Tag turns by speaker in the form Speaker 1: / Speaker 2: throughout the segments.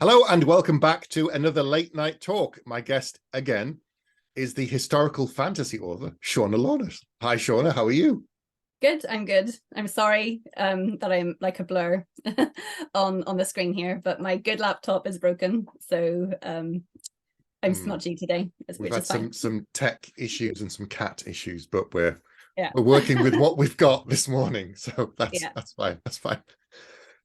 Speaker 1: Hello and welcome back to another late night talk. My guest again is the historical fantasy author, Shauna Lawless. Hi, Shauna. How are you?
Speaker 2: Good, I'm good. I'm sorry that I'm like a blur on the screen here, but my good laptop is broken, so I'm smudgy today,
Speaker 1: We've
Speaker 2: which
Speaker 1: had
Speaker 2: is fine.
Speaker 1: some tech issues and some cat issues, but we're
Speaker 2: Yeah.
Speaker 1: working with what we've got this morning, so that's
Speaker 2: Yeah.
Speaker 1: fine. That's fine.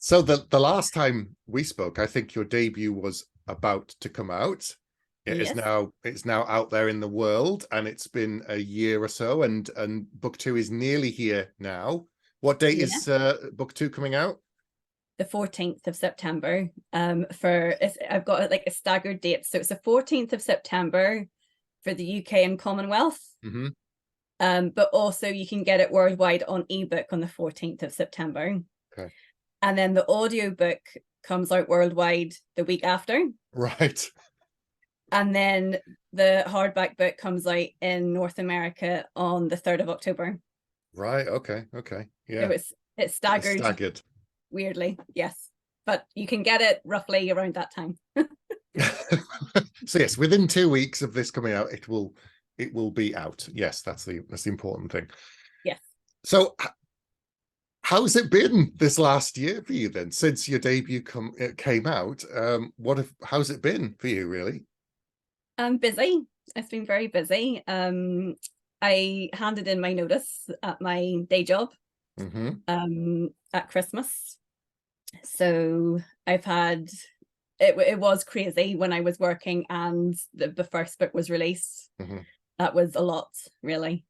Speaker 1: So the last time we spoke, I think your debut was about to come out.
Speaker 2: Yes.
Speaker 1: It's now out there in the world, and it's been a year or so, and book two is nearly here now. What date
Speaker 2: Yeah.
Speaker 1: is book two coming out?
Speaker 2: The 14th of September. I've got like a staggered date. So it's the 14th of September for the UK and Commonwealth.
Speaker 1: Mm-hmm.
Speaker 2: But also you can get it worldwide on ebook on the 14th of September.
Speaker 1: Okay.
Speaker 2: And then the audiobook comes out worldwide the week after.
Speaker 1: Right.
Speaker 2: And then the hardback book comes out in North America on the 3rd of October.
Speaker 1: Right. Okay.
Speaker 2: So
Speaker 1: Yeah.
Speaker 2: it's
Speaker 1: It's
Speaker 2: staggered
Speaker 1: staggered.
Speaker 2: weirdly, yes. But you can get it roughly around that time.
Speaker 1: So yes, within 2 weeks of this coming out, it will be out. Yes, that's the important thing.
Speaker 2: Yes.
Speaker 1: So how's it been this last year for you then, since your debut came out? How's it been for you, really?
Speaker 2: I'm busy. It's been very busy. I handed in my notice at my day job at Christmas. So I've had it was crazy when I was working and the first book was released. That was a lot, really.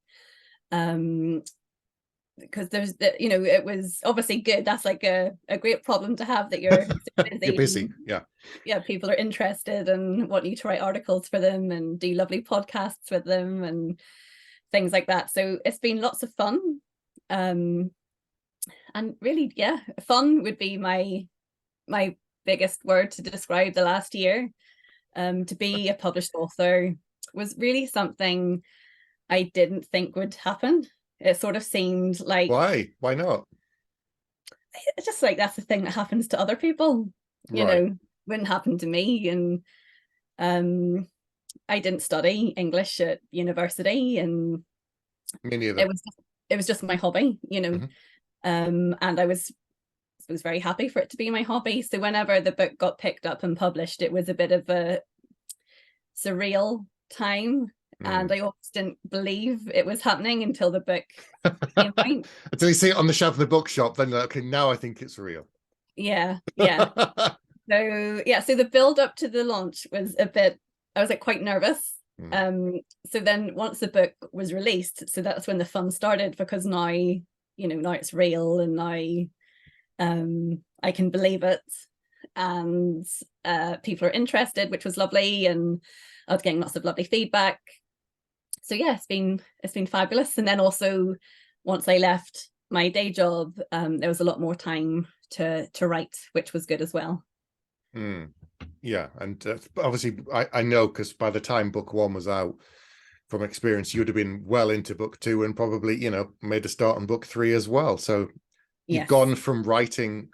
Speaker 2: Because it was obviously good. That's like a great problem to have, that you're busy.
Speaker 1: You're busy. Yeah.
Speaker 2: People are interested and want you to write articles for them and do lovely podcasts with them and things like that. So it's been lots of fun. And really, yeah, fun would be my biggest word to describe the last year. To be a published author was really something I didn't think would happen. It sort of seemed like,
Speaker 1: Why not?
Speaker 2: it's just like that's the thing that happens to other people,
Speaker 1: Right.
Speaker 2: wouldn't happen to me. And I didn't study English at university, and
Speaker 1: Me neither.
Speaker 2: it was just my hobby. And I was very happy for it to be my hobby. So whenever the book got picked up and published, it was a bit of a surreal time. And I almost didn't believe it was happening until the book came out.
Speaker 1: Until you see it on the shelf in the bookshop, then you're like, okay, now I think it's real.
Speaker 2: Yeah. So the build up to the launch was I was like quite nervous. So then once the book was released, so that's when the fun started, because now it's real, and now I can believe it, and people are interested, which was lovely, and I was getting lots of lovely feedback. So yeah, it's been fabulous. And then also, once I left my day job, there was a lot more time to write, which was good as well.
Speaker 1: Yeah, and obviously I know, because by the time book one was out, from experience, you'd have been well into book two and probably made a start on book three as well. So you've
Speaker 2: Yes.
Speaker 1: gone from writing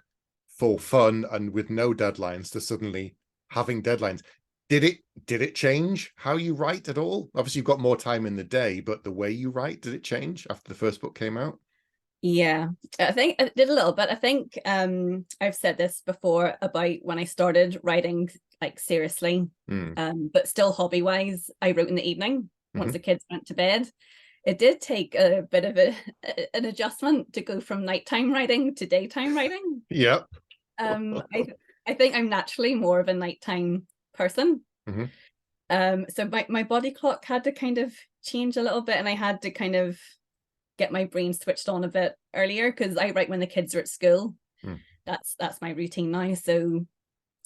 Speaker 1: for fun and with no deadlines to suddenly having deadlines. Did it change how you write at all? Obviously you've got more time in the day, but the way you write, did it change after the first book came out?
Speaker 2: Yeah, I think it did a little bit. I think I've said this before about when I started writing like seriously, but still hobby wise, I wrote in the evening once the kids went to bed. It did take a bit of an adjustment to go from nighttime writing to daytime writing.
Speaker 1: Yep.
Speaker 2: I think I'm naturally more of a nighttime person. So my body clock had to kind of change a little bit, and I had to kind of get my brain switched on a bit earlier, because I write when the kids are at school. That's my routine now. So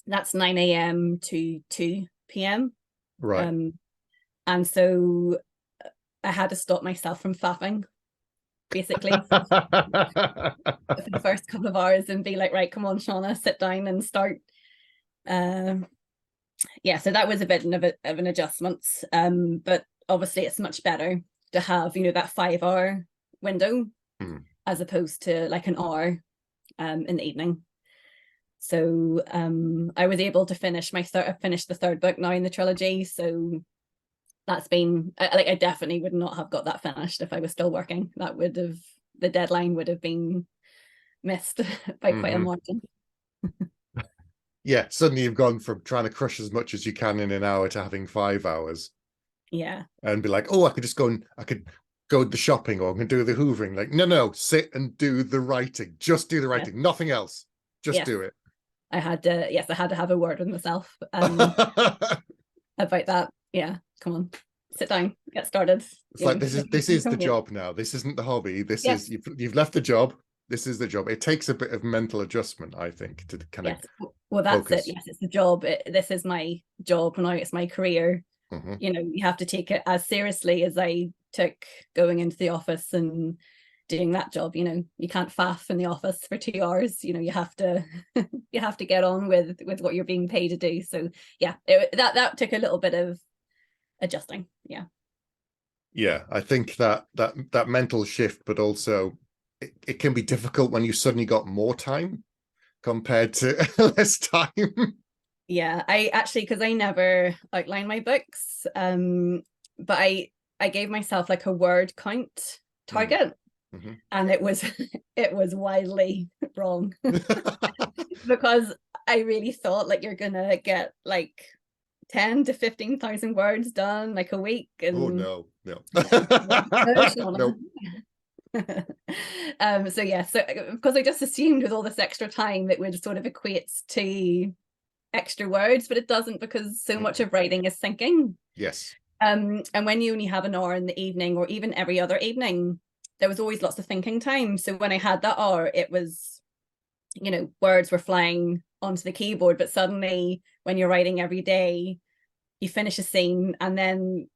Speaker 2: that's 9 a.m. to 2 p.m.
Speaker 1: Right.
Speaker 2: And so I had to stop myself from faffing, basically, for the first couple of hours, and be like, right, come on, Shauna, sit down and start. Yeah, so that was a bit of an adjustment. But obviously it's much better to have, that 5 hour window as opposed to like an hour in the evening. So I was able to finish the third book now in the trilogy. So that's been like, I definitely would not have got that finished if I was still working. The deadline would have been missed by quite a margin.
Speaker 1: Yeah, suddenly you've gone from trying to crush as much as you can in an hour to having 5 hours.
Speaker 2: Yeah.
Speaker 1: And be like, oh, I could go the shopping, or I can do the hoovering. Like, no, sit and do the writing. Just do the writing,
Speaker 2: Yes.
Speaker 1: nothing else. Just
Speaker 2: Yes.
Speaker 1: do it.
Speaker 2: I had to have a word with myself about that. Yeah, come on, sit down, get started.
Speaker 1: It's like, this is the job now. This isn't the hobby. This is you've left the job. This is the job. It takes a bit of mental adjustment, I think, to kind of
Speaker 2: well, that's
Speaker 1: focus.
Speaker 2: it. Yes, it's the job. This is my job now. It's my career. You know, you have to take it as seriously as I took going into the office and doing that job. You know, you can't faff in the office for 2 hours. You know, you have to you have to get on with what you're being paid to do. So yeah, that took a little bit of adjusting.
Speaker 1: Yeah, I think that mental shift, but also it can be difficult when you suddenly got more time compared to less time.
Speaker 2: Yeah, I actually, because I never outline my books, but I gave myself like a word count target, and it was widely wrong because I really thought like you're gonna get like 10 to 15,000 words done like a week, and
Speaker 1: oh no.
Speaker 2: no. So yeah, so because I just assumed with all this extra time it would sort of equates to extra words, but it doesn't, because so much of writing is thinking.
Speaker 1: Yes.
Speaker 2: And when you only have an hour in the evening, or even every other evening, there was always lots of thinking time. So when I had that hour, it was, you know, words were flying onto the keyboard. But suddenly when you're writing every day, you finish a scene and then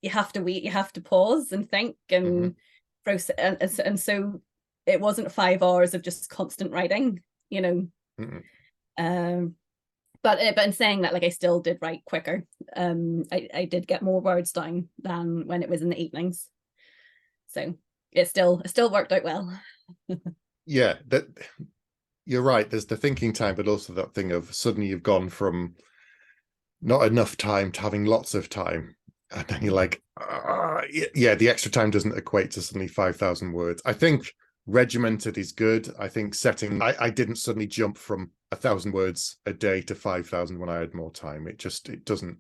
Speaker 2: you have to wait, you have to pause and think and process, and so it wasn't 5 hours of just constant writing, you know. But in saying that, like, I still did write quicker. I did get more words down than when it was in the evenings. So it still worked out well.
Speaker 1: Yeah, that you're right. There's the thinking time, but also that thing of suddenly you've gone from not enough time to having lots of time. And then you're like, yeah, the extra time doesn't equate to suddenly 5,000 words. I think regimented is good. I think I didn't suddenly jump from 1,000 words a day to 5,000 when I had more time. It doesn't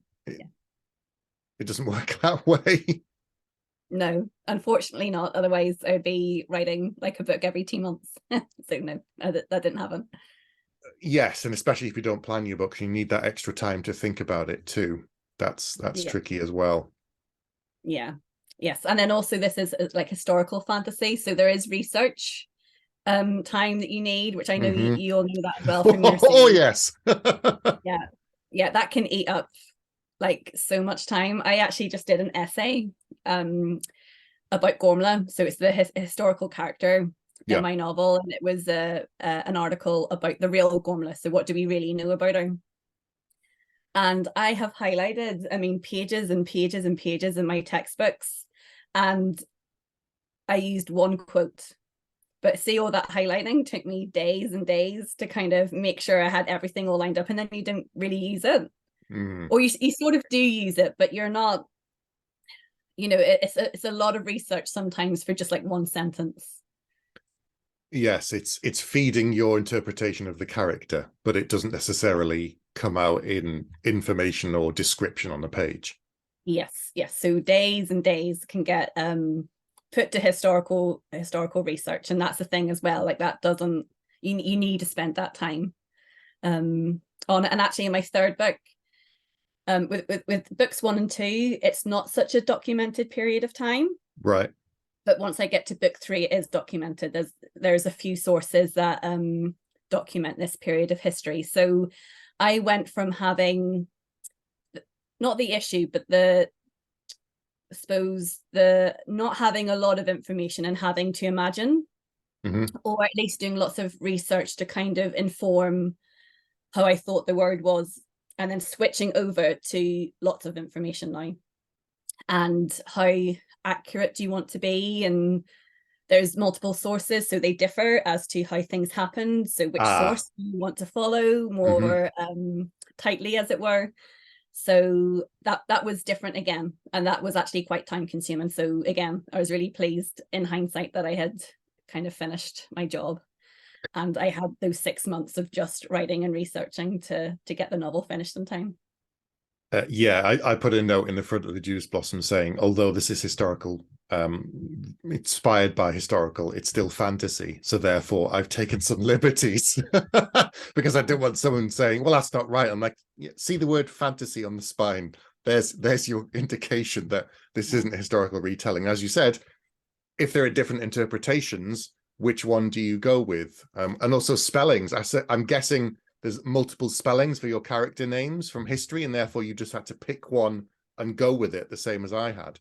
Speaker 1: work that way.
Speaker 2: No, unfortunately not. Otherwise I'd be writing like a book every 2 months. So no, that didn't happen.
Speaker 1: Yes, and especially if you don't plan your books, you need that extra time to think about it too. That's tricky as well.
Speaker 2: Yeah. Yes. And then also this is like historical fantasy, so there is research time that you need, which I know you all know that as well from your series.
Speaker 1: Oh yes.
Speaker 2: yeah, that can eat up like so much time. I actually just did an essay about Gormla, so it's the historical character in my novel, and it was an article about the real Gormla. So what do we really know about her? And I have highlighted, I mean, pages and pages and pages in my textbooks, and I used one quote. But see, all that highlighting took me days and days to kind of make sure I had everything all lined up, and then you don't really use it. Or you sort of do use it, but you're not, you know, it's a lot of research sometimes for just like one sentence.
Speaker 1: Yes, it's feeding your interpretation of the character, but it doesn't necessarily come out in information or description on the page. Yes.
Speaker 2: So days and days can get put to historical research, and that's the thing as well. Like that doesn't, you need to spend that time on it. And actually in my third book, with books 1 and 2, it's not such a documented period of time.
Speaker 1: Right.
Speaker 2: But once I get to book 3, it is documented. There's a few sources that document this period of history. So I went from having not the issue, but I suppose the not having a lot of information and having to imagine, or at least doing lots of research to kind of inform how I thought the word was, and then switching over to lots of information now, and how accurate do you want to be, and there's multiple sources, so they differ as to how things happened. So which source you want to follow more tightly, as it were. So that was different again, and that was actually quite time consuming. So again, I was really pleased in hindsight that I had kind of finished my job, and I had those 6 months of just writing and researching to get the novel finished in time.
Speaker 1: Yeah, I put a note in the front of the Judas Blossom saying, although this is historical, inspired by historical, it's still fantasy. So therefore, I've taken some liberties because I didn't want someone saying, "Well, that's not right." I'm like, yeah, see the word fantasy on the spine. There's your indication that this isn't a historical retelling. As you said, if there are different interpretations, which one do you go with? And also spellings. I'm guessing there's multiple spellings for your character names from history, and therefore you just had to pick one and go with it, the same as I had.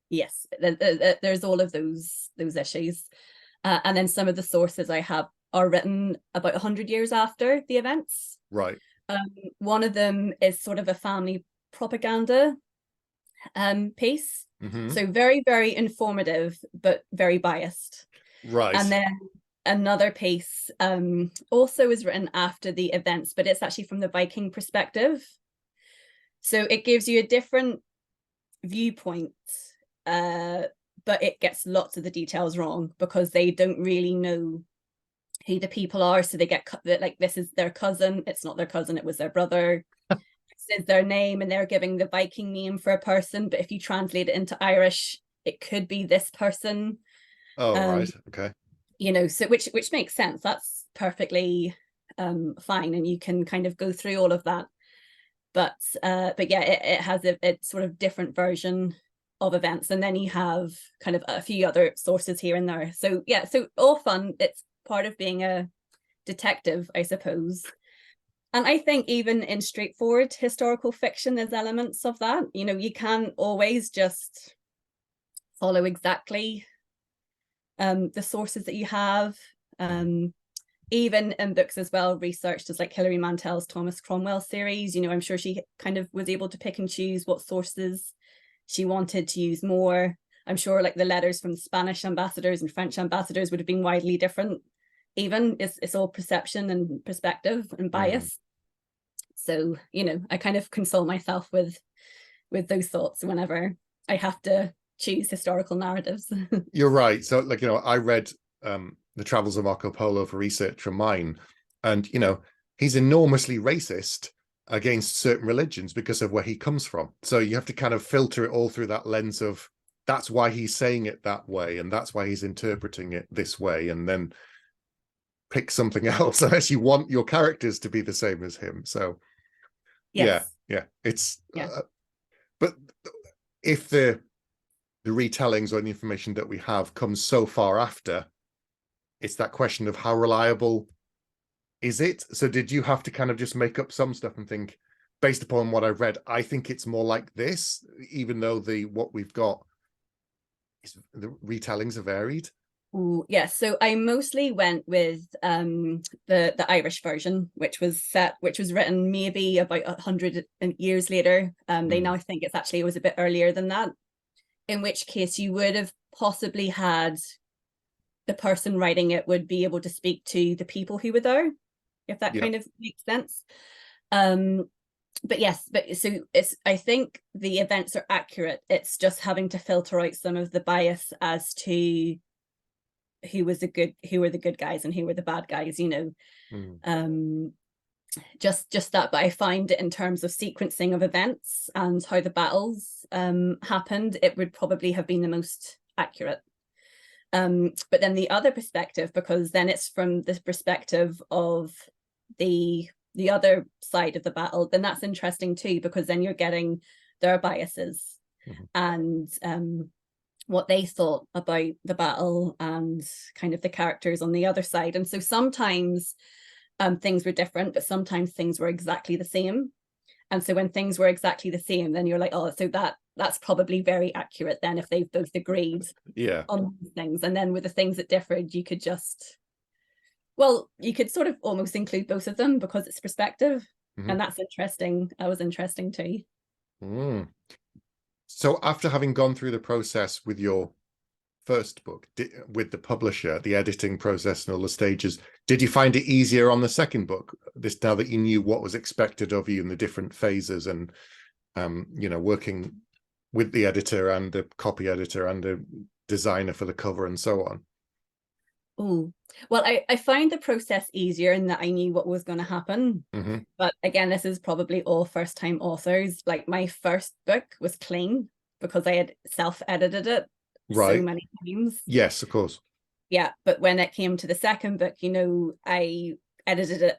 Speaker 2: Yes, there's all of those issues, and then some of the sources I have are written about 100 years after the events.
Speaker 1: Right.
Speaker 2: One of them is sort of a family propaganda piece, so very, very informative, but very biased.
Speaker 1: Right.
Speaker 2: And then another piece also is written after the events, but it's actually from the Viking perspective. So it gives you a different viewpoint, but it gets lots of the details wrong because they don't really know who the people are. So they get like, this is their cousin. It's not their cousin. It was their brother. This is their name, and they're giving the Viking name for a person. But if you translate it into Irish, it could be this person.
Speaker 1: Oh, right. Okay.
Speaker 2: You know, so which makes sense. That's perfectly fine, and you can kind of go through all of that. But yeah, it has a sort of different version of events, and then you have kind of a few other sources here and there. So yeah, so all fun. It's part of being a detective, I suppose. And I think even in straightforward historical fiction, there's elements of that. You know, you can't always just follow exactly the sources that you have. Even in books as well, researched as like Hilary Mantel's Thomas Cromwell series, you know, I'm sure she kind of was able to pick and choose what sources she wanted to use more. I'm sure like the letters from the Spanish ambassadors and French ambassadors would have been widely different. Even it's all perception and perspective and bias. So, you know, I kind of console myself with those thoughts whenever I have to choose historical narratives.
Speaker 1: You're right. So, like, you know, I read The Travels of Marco Polo for research from mine, and, you know, he's enormously racist against certain religions because of where he comes from. So you have to kind of filter it all through that lens of that's why he's saying it that way, and that's why he's interpreting it this way, and then pick something else unless you want your characters to be the same as him. So
Speaker 2: Yes.
Speaker 1: yeah, it's but if the retellings or the information that we have comes so far after, it's that question of how reliable is it? So did you have to kind of just make up some stuff and think, based upon what I've read, I think it's more like this, even though what we've got is the retellings are varied?
Speaker 2: Ooh, yeah, so I mostly went with the Irish version, which was written maybe about 100 years later. They now think it's actually, it was a bit earlier than that, in which case you would have possibly had the person writing it would be able to speak to the people who were there, if that kind of makes sense. But yes, but so I think the events are accurate. It's just having to filter out some of the bias as to who were the good guys and who were the bad guys, you know. Just that. But I find it in terms of sequencing of events and how the battles happened, it would probably have been the most accurate. But then the other perspective, because then it's from the perspective of the other side of the battle, then that's interesting too, because then you're getting their biases and what they thought about the battle and kind of the characters on the other side. And so sometimes things were different, but sometimes things were exactly the same. And so when things were exactly the same, then you're like, oh, so that's probably very accurate then, if they've both agreed on these things. And then with the things that differed, you could sort of almost include both of them because it's perspective. And that's interesting. That was interesting too.
Speaker 1: So after having gone through the process with your first book with the publisher, the editing process and all the stages, did you find it easier on the second book, this, now that you knew what was expected of you in the different phases, and working with the editor and the copy editor and the designer for the cover and so on?
Speaker 2: Oh, well, I find the process easier in that I knew what was going to happen.
Speaker 1: Mm-hmm.
Speaker 2: But again, this is probably all first-time authors. Like, my first book was clean because I had self-edited it so many times.
Speaker 1: Yes, of course.
Speaker 2: Yeah, but when it came to the second book, I edited it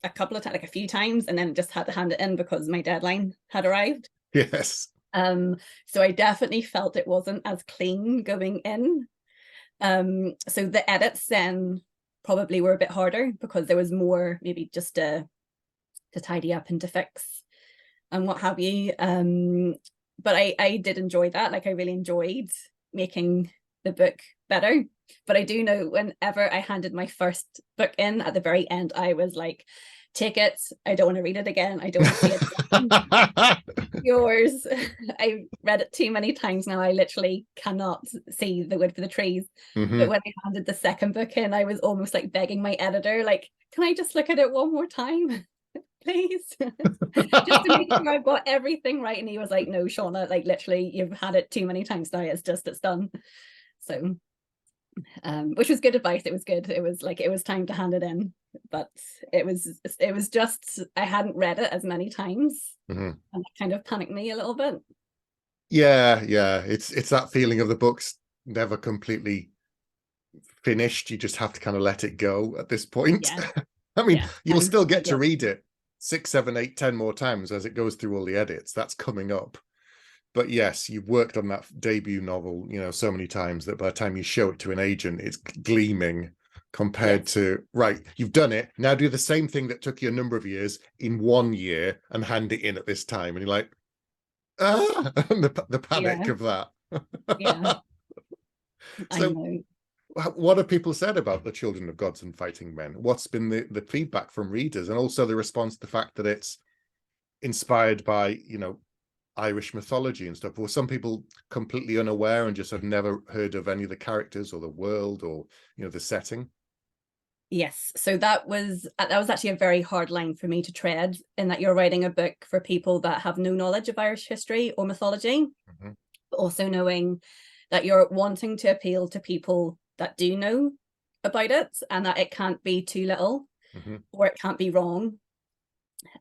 Speaker 2: a couple of times, like a few times, and then just had to hand it in because my deadline had arrived.
Speaker 1: Yes.
Speaker 2: So I definitely felt it wasn't as clean going in. So the edits then probably were a bit harder because there was more maybe just to tidy up and to fix and what have you. But I did enjoy that. Like, I really enjoyed making the book better. But I do know whenever I handed my first book in, at the very end, I was like, take it. I don't want to read it again. I don't want to see it. Yours. I read it too many times now. I literally cannot see the wood for the trees.
Speaker 1: Mm-hmm.
Speaker 2: But when I handed the second book in, I was almost like begging my editor, like, can I just look at it one more time? Please. Just to make sure I've got everything right. And he was like, no, Shauna, like, literally, you've had it too many times now. It's done. So which was good advice. It was good. It was like, it was time to hand it in, but it was just, I hadn't read it as many times, and it kind of panicked me a little bit.
Speaker 1: Yeah, it's that feeling of the book's never completely finished. You just have to kind of let it go at this point.
Speaker 2: Yeah.
Speaker 1: I mean, you'll still get to read it 6, 7, 8, 10 more times as it goes through all the edits. That's coming up. But yes, you've worked on that debut novel, so many times that by the time you show it to an agent, it's gleaming compared to, right, you've done it. Now do the same thing that took you a number of years in 1 year and hand it in at this time. And you're like, the panic of that.
Speaker 2: Yeah.
Speaker 1: So,
Speaker 2: I know.
Speaker 1: What have people said about The Children of Gods and Fighting Men? What's been the feedback from readers, and also the response to the fact that it's inspired by, Irish mythology and stuff? Were some people completely unaware and just have never heard of any of the characters or the world or, the setting?
Speaker 2: Yes. So that was actually a very hard line for me to tread, in that you're writing a book for people that have no knowledge of Irish history or mythology, but also knowing that you're wanting to appeal to people that do know about it, and that it can't be too little or it can't be wrong.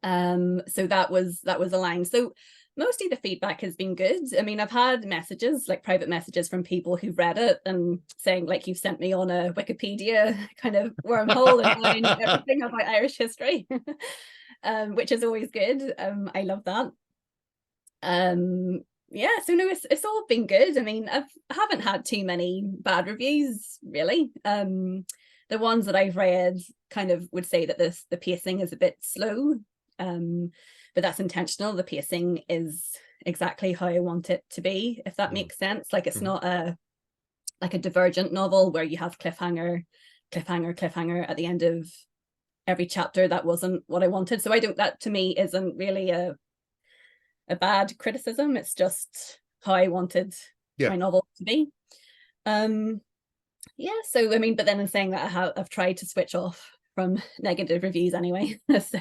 Speaker 2: So that was a line. So mostly the feedback has been good. I mean, I've had messages, like private messages from people who've read it and saying, like, you've sent me on a Wikipedia kind of wormhole and I know everything about Irish history, which is always good. I love that. Yeah, so no, it's all been good. I mean, I haven't had too many bad reviews, really. The ones that I've read kind of would say that the pacing is a bit slow, but that's intentional. The pacing is exactly how I want it to be, if that makes sense. Like, it's not a Divergent novel where you have cliffhanger at the end of every chapter. That wasn't what I wanted. So that to me isn't really a bad criticism. It's just how I wanted my novel to be. So I mean, but then in saying that, I've tried to switch off from negative reviews anyway. So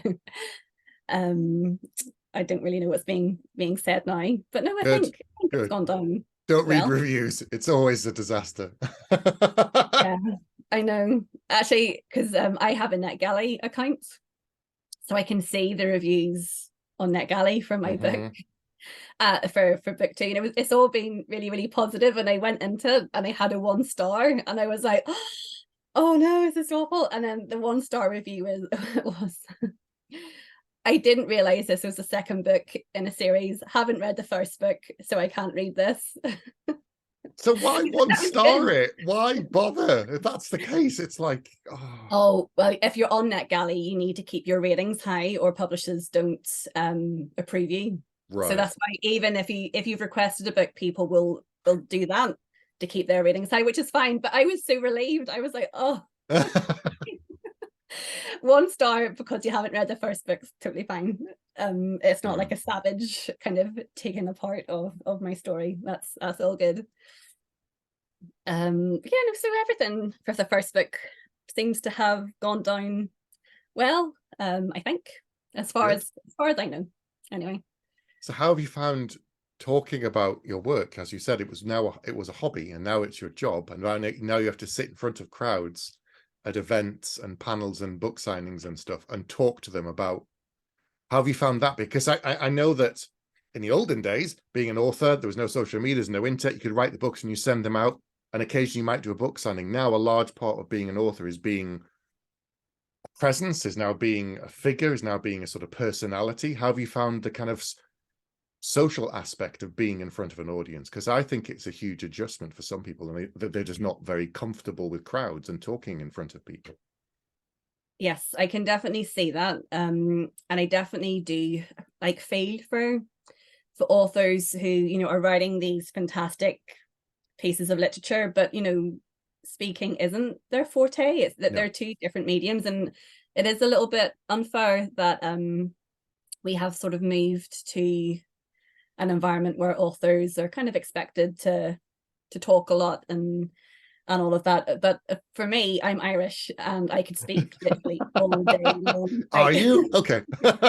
Speaker 2: I don't really know what's being said now, but no, I think it's gone down.
Speaker 1: Don't read reviews. It's always a disaster.
Speaker 2: Yeah, I know, actually, because I have a NetGalley account, so I can see the reviews on NetGalley from my book for book 2, and it's all been really, really positive. And I went into it and I had a 1 star and I was like, oh no, is this awful? And then the 1 star review was I didn't realize this was the second book in a series, haven't read the first book, so I can't read this.
Speaker 1: So why 1 star it? Why bother? If that's the case, it's like,
Speaker 2: oh well, if you're on NetGalley, you need to keep your ratings high or publishers don't approve you. Right. So that's why even if you've requested a book, people will do that to keep their ratings high, which is fine. But I was so relieved. I was like, oh, 1 star because you haven't read the first book, totally fine. It's not like a savage kind of taking apart of my story. That's all good. Yeah, no, so everything for the first book seems to have gone down well, I think, as far
Speaker 1: Good.
Speaker 2: as I know, anyway.
Speaker 1: So how have you found talking about your work? As you said, it was a hobby, and now it's your job, and now you have to sit in front of crowds at events and panels and book signings and stuff and talk to them about. How have you found that? Because I know that in the olden days, being an author, there was no social media, there's no internet. You could write the books and you send them out, and occasionally you might do a book signing. Now, a large part of being an author is being a presence, is now being a figure, is now being a sort of personality. How have you found the kind of social aspect of being in front of an audience? Because I think it's a huge adjustment for some people, and they're just not very comfortable with crowds and talking in front of people.
Speaker 2: Yes, I can definitely see that. And I definitely do like feel for authors who, you know, are writing these fantastic pieces of literature, but you know, speaking isn't their forte. It's that they're two different mediums, and it is a little bit unfair that we have sort of moved to an environment where authors are kind of expected to talk a lot and all of that. But for me, I'm Irish and I could speak literally all day long.
Speaker 1: Are you? Okay.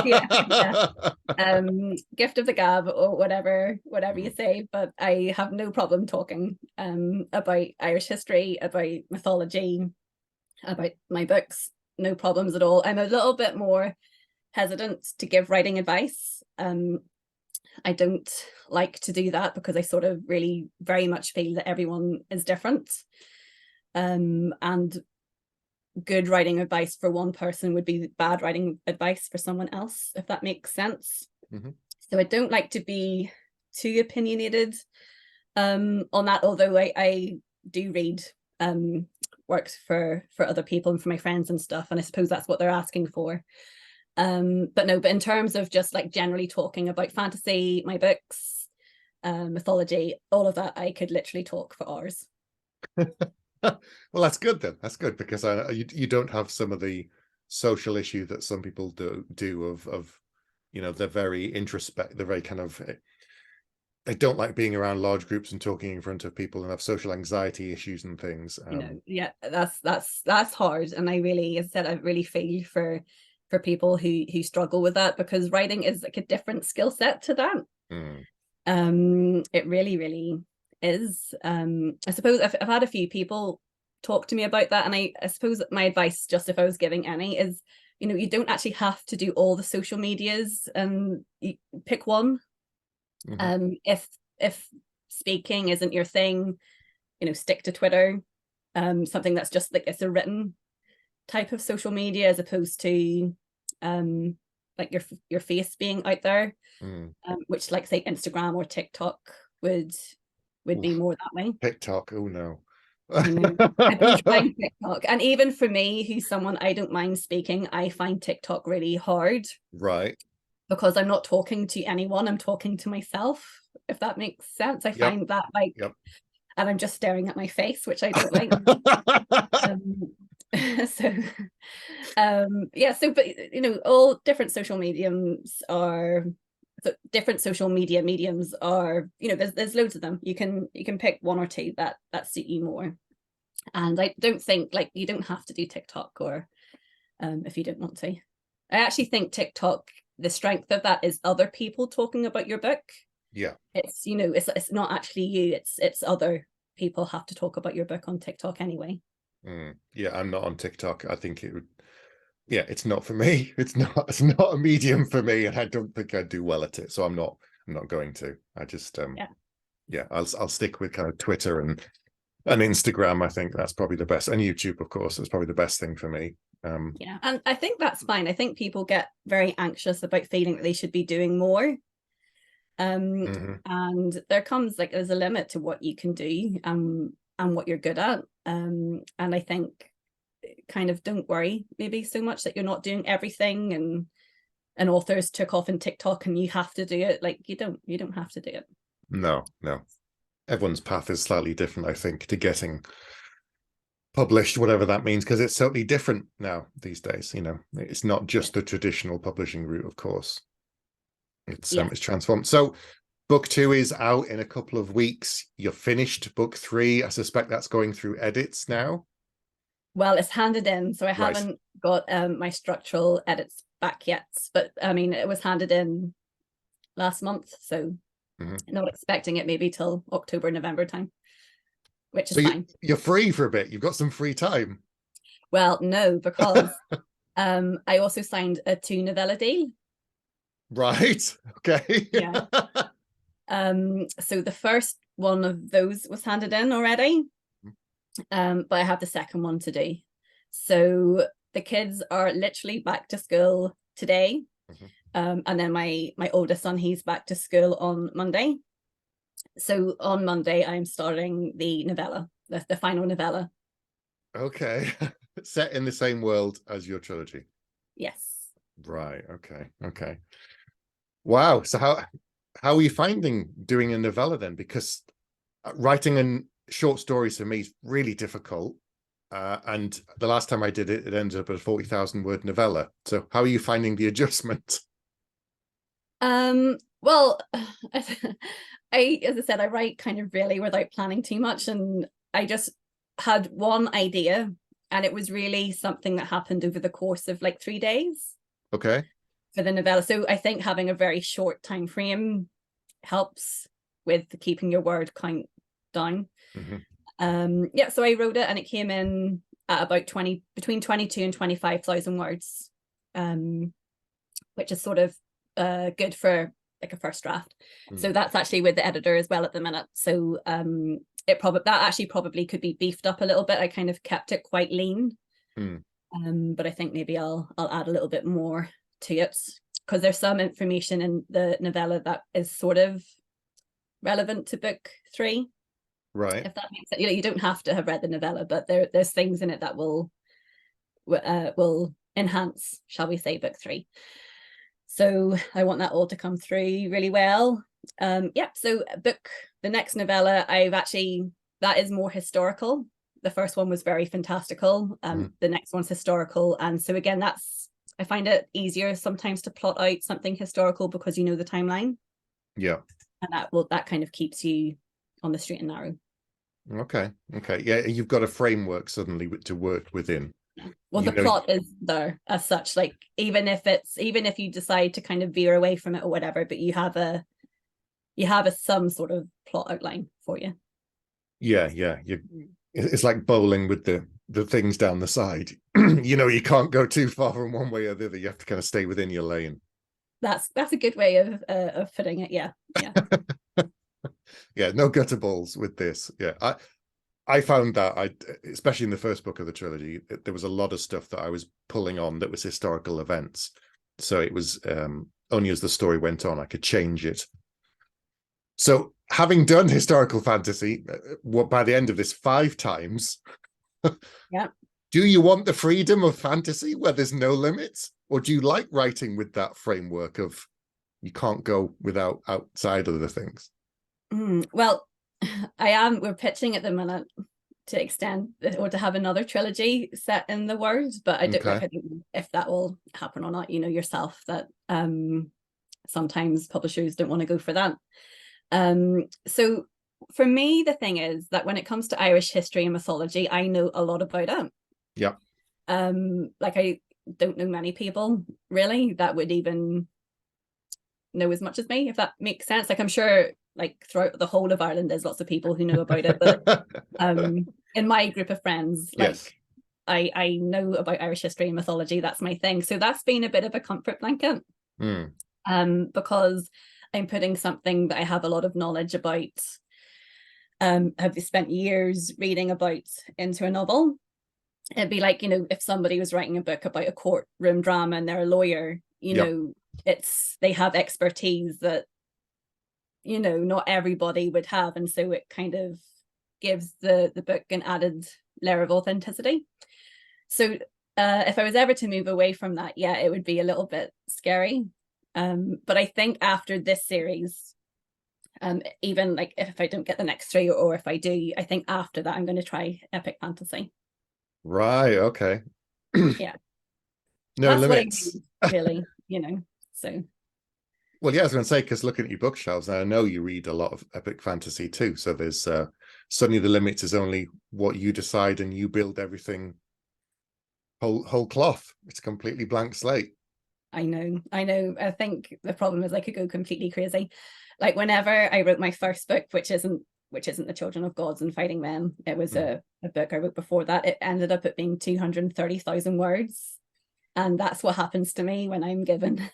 Speaker 2: Yeah, yeah. Gift of the gab or whatever you say, but I have no problem talking about Irish history, about mythology, about my books. No problems at all. I'm a little bit more hesitant to give writing advice. I don't like to do that because I sort of really very much feel that everyone is different. And good writing advice for one person would be bad writing advice for someone else, if that makes sense.
Speaker 1: Mm-hmm.
Speaker 2: So I don't like to be too opinionated on that, although I do read works for other people and for my friends and stuff, and I suppose that's what they're asking for. But in terms of just like generally talking about fantasy, my books, mythology, all of that, I could literally talk for hours.
Speaker 1: Well, that's good then. That's good, because you don't have some of the social issue that some people do of you know, they're very they're very kind of, they don't like being around large groups and talking in front of people, and have social anxiety issues and things.
Speaker 2: You know, yeah, that's hard, and I really, as I said, I really feel for people who struggle with that, because writing is like a different skill set to that. It really is. I suppose I've had a few people talk to me about that, and I suppose my advice, just if I was giving any, is, you know, you don't actually have to do all the social medias, and you pick one. If speaking isn't your thing, you know, stick to Twitter, something that's just like, it's a written type of social media, as opposed to like your face being out there, which, like, say Instagram or TikTok would be more that way.
Speaker 1: TikTok, oh no.
Speaker 2: I know. I've been trying TikTok, and even for me, who's someone, I don't mind speaking, I find TikTok really hard.
Speaker 1: Right.
Speaker 2: Because I'm not talking to anyone, I'm talking to myself, if that makes sense. I find that like, and I'm just staring at my face, which I don't like. So yeah, so, but you know, all different social mediums are, so different social media mediums are, you know, there's loads of them. You can pick one or two that suit you more. And I don't think, like, you don't have to do TikTok, or if you don't want to. I actually think TikTok, the strength of that is other people talking about your book.
Speaker 1: Yeah.
Speaker 2: It's, you know, it's not actually you, it's other people have to talk about your book on TikTok anyway.
Speaker 1: Yeah, I'm not on TikTok. I think it would, yeah, it's not for me. It's not a medium for me, and I don't think I'd do well at it. So I'm not going to. I just yeah, I'll stick with kind of Twitter and Instagram. I think that's probably the best, and YouTube, of course, is probably the best thing for me.
Speaker 2: Yeah, and I think that's fine. I think people get very anxious about feeling that they should be doing more. And there comes, like, there's a limit to what you can do and what you're good at. And I think, kind of, don't worry maybe so much that you're not doing everything, and authors took off in TikTok and you have to do it. Like, you don't have to do it.
Speaker 1: No. Everyone's path is slightly different, I think, to getting published, whatever that means, because it's totally different now these days. You know, it's not just the traditional publishing route, of course. It's transformed. So book 2 is out in a couple of weeks. You're finished book 3. I suspect that's going through edits now.
Speaker 2: Well, it's handed in, so I
Speaker 1: Right.
Speaker 2: haven't got my structural edits back yet. But I mean, it was handed in last month, so not expecting it maybe till October, November time, which is fine.
Speaker 1: You're free for a bit. You've got some free time.
Speaker 2: Well, no, because I also signed a 2 novella deal.
Speaker 1: Right. Okay.
Speaker 2: Yeah. So the first one of those was handed in already. But I have the second one to do. So the kids are literally back to school today. And then my oldest son, he's back to school on Monday. So on Monday, I'm starting the novella, the final novella.
Speaker 1: Okay. Set in the same world as your trilogy.
Speaker 2: Yes.
Speaker 1: Right. Okay. Okay. Wow. So how are you finding doing a novella then? Because writing a short stories for me is really difficult. And the last time I did it, it ended up at a 40,000 word novella. So how are you finding the adjustment?
Speaker 2: Well, as I said, I write kind of really without planning too much, and I just had one idea, and it was really something that happened over the course of like 3 days.
Speaker 1: Okay.
Speaker 2: For the novella. So I think having a very short time frame helps with keeping your word count down. Yeah, so I wrote it and it came in at about between 22 and 25,000 words, which is sort of good for like a first draft. So that's actually with the editor as well at the minute. So that actually probably could be beefed up a little bit. I kind of kept it quite lean. But I think maybe I'll add a little bit more to it, because there's some information in the novella that is sort of relevant to book 3.
Speaker 1: Right.
Speaker 2: If that makes sense. You don't have to have read the novella, but there's things in it that will enhance, shall we say, book 3. So I want that all to come through really well. Yeah, so the next novella, that is more historical. The first one was very fantastical. The next one's historical. And so again, I find it easier sometimes to plot out something historical because you know the timeline.
Speaker 1: Yeah.
Speaker 2: And that kind of keeps you on the straight and narrow.
Speaker 1: Okay. Okay. Yeah, you've got a framework suddenly to work within.
Speaker 2: Yeah. Well, the plot is there as such. Like even if you decide to kind of veer away from it or whatever, but you have some sort of plot outline for you.
Speaker 1: Yeah, yeah. It's like bowling with the things down the side. You can't go too far from one way or the other. You have to kind of stay within your lane.
Speaker 2: That's a good way of putting it. Yeah.
Speaker 1: Yeah, no gutter balls with this. Yeah, I found that especially in the first book of the trilogy, there was a lot of stuff that I was pulling on that was historical events. So it was only as the story went on I could change it. So having done historical fantasy, by the end of this 5 times,
Speaker 2: yeah.
Speaker 1: Do you want the freedom of fantasy where there's no limits, or do you like writing with that framework of you can't go without outside of the things?
Speaker 2: Well, we're pitching at the minute to extend or to have another trilogy set in the world, but I don't know if that will happen or not. You know yourself that sometimes publishers don't want to go for that. So for me, the thing is that when it comes to Irish history and mythology, I know a lot about it.
Speaker 1: Yeah.
Speaker 2: Like I don't know many people really that would even know as much as me, if that makes sense. Like I'm sure like throughout the whole of Ireland there's lots of people who know about it, but in my group of friends, like yes. I know about Irish history and mythology. That's my thing. So that's been a bit of a comfort blanket. Because I'm putting something that I have a lot of knowledge about, have spent years reading about, into a novel. It'd be like, if somebody was writing a book about a courtroom drama and they're a lawyer, know, they have expertise that, not everybody would have. And so it kind of gives the book an added layer of authenticity. So if I was ever to move away from that, yeah, it would be a little bit scary. But I think after this series, even like if I don't get the next 3 or if I do, I think after that I'm going to try epic fantasy.
Speaker 1: Right. Okay.
Speaker 2: Yeah.
Speaker 1: No limits.
Speaker 2: Really, so.
Speaker 1: Well, yeah, I was going to say, because looking at your bookshelves, and I know you read a lot of epic fantasy too. So there's suddenly the limit is only what you decide, and you build everything whole cloth. It's a completely blank slate.
Speaker 2: I know. I think the problem is I could go completely crazy. Like whenever I wrote my first book, which isn't The Children of Gods and Fighting Men, it was a book I wrote before that. It ended up at being 230,000 words. And that's what happens to me when I'm given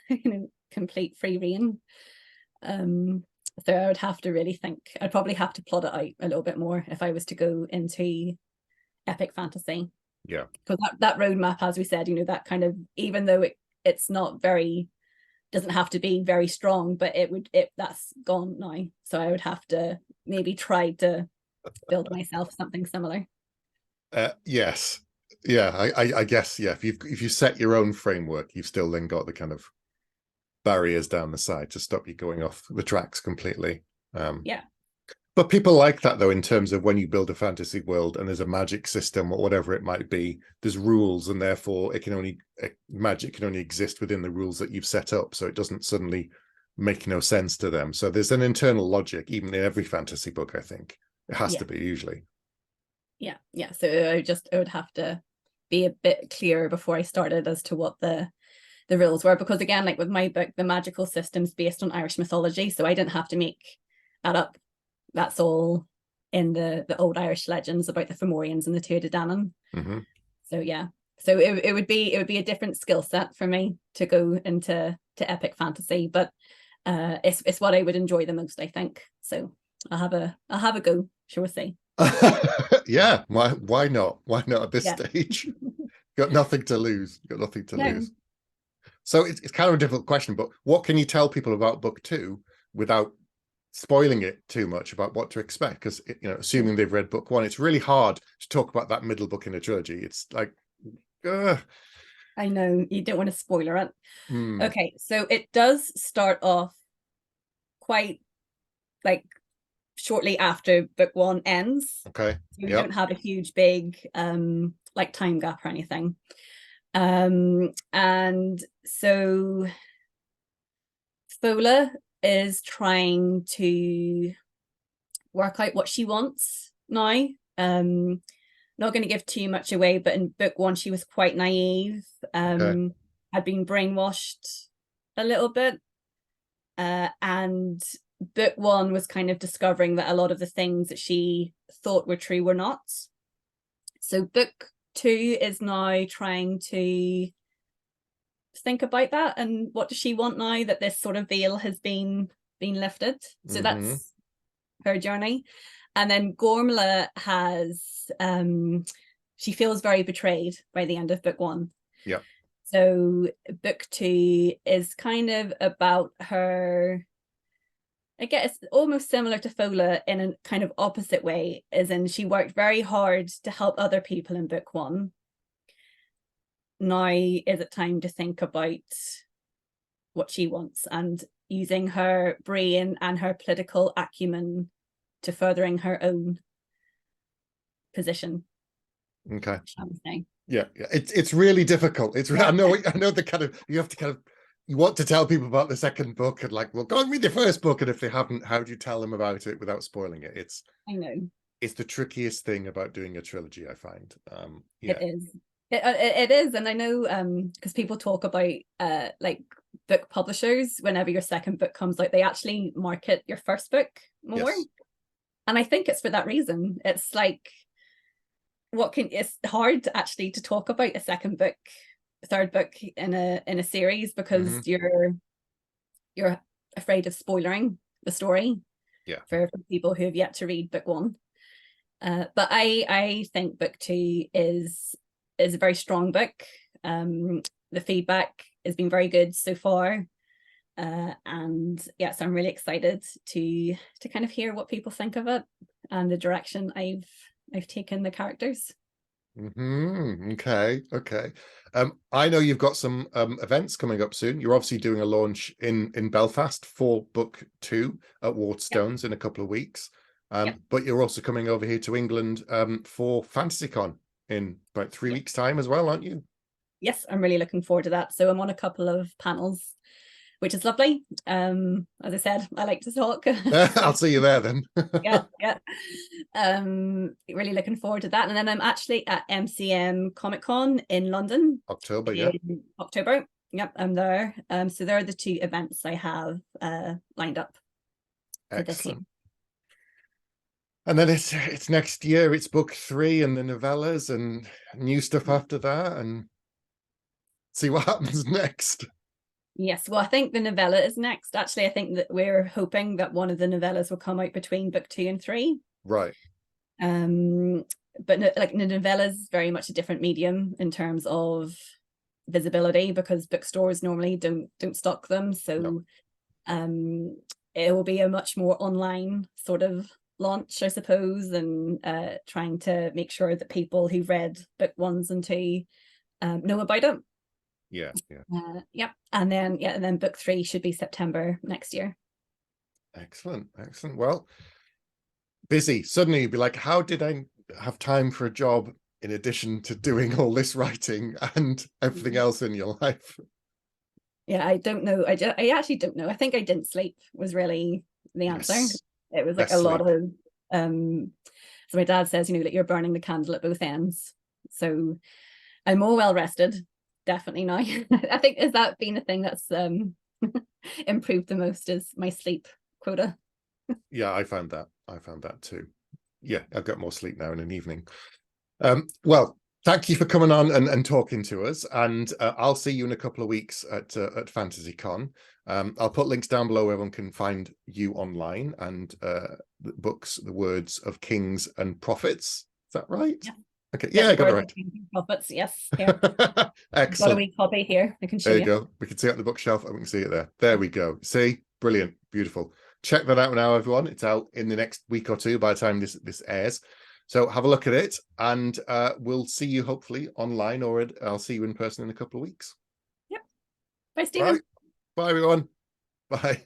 Speaker 2: complete free rein. So I would have to really think. I'd probably have to plot it out a little bit more if I was to go into epic fantasy.
Speaker 1: Yeah.
Speaker 2: Because that roadmap, as we said, that kind of, even though it's not very, doesn't have to be very strong, but that's gone now. So I would have to maybe try to build myself something similar.
Speaker 1: Yes. Yeah, I guess, yeah, if you set your own framework, you've still then got the kind of barriers down the side to stop you going off the tracks completely.
Speaker 2: Yeah.
Speaker 1: But people like that, though, in terms of when you build a fantasy world and there's a magic system or whatever it might be, there's rules, and therefore magic can only exist within the rules that you've set up. So it doesn't suddenly make no sense to them. So there's an internal logic, even in every fantasy book, I think. It has to be usually.
Speaker 2: Yeah. So I would have to be a bit clearer before I started as to what the rules were, because again, like with my book, the magical system's based on Irish mythology, so I didn't have to make that up. That's all in the old Irish legends about the Fomorians and the Tuatha Dé Danann. So yeah, so it would be a different skill set for me to go into epic fantasy, but it's what I would enjoy the most, I think. So I'll have a go, shall we say.
Speaker 1: Yeah, why not at this stage? Got nothing to lose. So it's kind of a difficult question, but what can you tell people about book 2 without spoiling it too much about what to expect? Because assuming they've read book 1, it's really hard to talk about that middle book in a trilogy. It's like
Speaker 2: I know you don't want to spoiler it. Okay, so it does start off quite like shortly after book 1 ends.
Speaker 1: Okay.
Speaker 2: So we don't have a huge big like time gap or anything. And so Fola is trying to work out what she wants now. Not going to give too much away, but in book 1 she was quite naive. Had been brainwashed a little bit, and book 1 was kind of discovering that a lot of the things that she thought were true were not. So book 2 is now trying to think about that, and what does she want now that this sort of veil has been lifted. So that's her journey. And then Gormla has she feels very betrayed by the end of book 1.
Speaker 1: Yeah.
Speaker 2: So book 2 is kind of about her, I guess, almost similar to Fola in a kind of opposite way, as in she worked very hard to help other people in book 1. Now is it time to think about what she wants, and using her brain and her political acumen to furthering her own position.
Speaker 1: Okay.
Speaker 2: Yeah,
Speaker 1: it's really difficult. I know the kind of, you have to kind of, you want to tell people about the second book and like, well, go and read the first book, and if they haven't, how do you tell them about it without spoiling it?
Speaker 2: I know
Speaker 1: it's the trickiest thing about doing a trilogy, I find.
Speaker 2: It is. It is, and I know because people talk about like book publishers, whenever your second book comes out, they actually market your first book more. Yes. And I think it's for that reason. It's like it's hard actually to talk about a second book, third book in a series, because you're afraid of spoiling the story for people who have yet to read book 1. But I think book 2 is a very strong book. The feedback has been very good so far, and so I'm really excited to kind of hear what people think of it and the direction I've taken the characters.
Speaker 1: Okay. I know you've got some events coming up soon. You're obviously doing a launch in Belfast for book 2 at Waterstones in a couple of weeks. But you're also coming over here to England for FantasyCon in about 3 weeks' time as well, aren't you?
Speaker 2: Yes, I'm really looking forward to that. So I'm on a couple of panels which is lovely. As I said, I like to talk.
Speaker 1: I'll see you there then.
Speaker 2: Yeah. Really looking forward to that. And then I'm actually at MCM Comic Con in London.
Speaker 1: October, yeah.
Speaker 2: In October. Yep, I'm there. So there are the two events I have lined up for this year.
Speaker 1: Excellent. And then it's next year, it's book 3 and the novellas and new stuff after that, and see what happens next.
Speaker 2: Yes, well, I think the novella is next. Actually, I think that we're hoping that one of the novellas will come out between book 2 and 3.
Speaker 1: Right.
Speaker 2: But like the novella is very much a different medium in terms of visibility, because bookstores normally don't stock them. So it will be a much more online sort of launch, I suppose, and trying to make sure that people who've read book 1 and 2 know about it.
Speaker 1: Yeah.
Speaker 2: And then book 3 should be September next year.
Speaker 1: Excellent. Well, busy. Suddenly you'd be like, how did I have time for a job in addition to doing all this writing and everything else in your life?
Speaker 2: Yeah, I don't know. I actually don't know. I think I didn't sleep was really the answer.
Speaker 1: Yes.
Speaker 2: It was like a lot of so my dad says, that you're burning the candle at both ends. So I'm more well rested, definitely now. I think has that been the thing that's improved the most, is my sleep quota.
Speaker 1: Yeah, I found that too. Yeah, I've got more sleep now in an evening. Well, thank you for coming on and talking to us, and I'll see you in a couple of weeks at FantasyCon. I'll put links down below where everyone can find you online, and the books, The Words of Kings and Prophets. Is that right? Yeah. Okay. Yeah, I got it right.
Speaker 2: Prophets, yes. Here.
Speaker 1: Excellent.
Speaker 2: Got a wee copy here. I can show you.
Speaker 1: There you go. We can see it on the bookshelf and we can see it there. There we go. See? Brilliant. Beautiful. Check that out now, everyone. It's out in the next week or two by the time this airs. So have a look at it, and we'll see you hopefully online, or I'll see you in person in a couple of weeks.
Speaker 2: Yep. Bye, Stephen.
Speaker 1: Bye, everyone. Bye.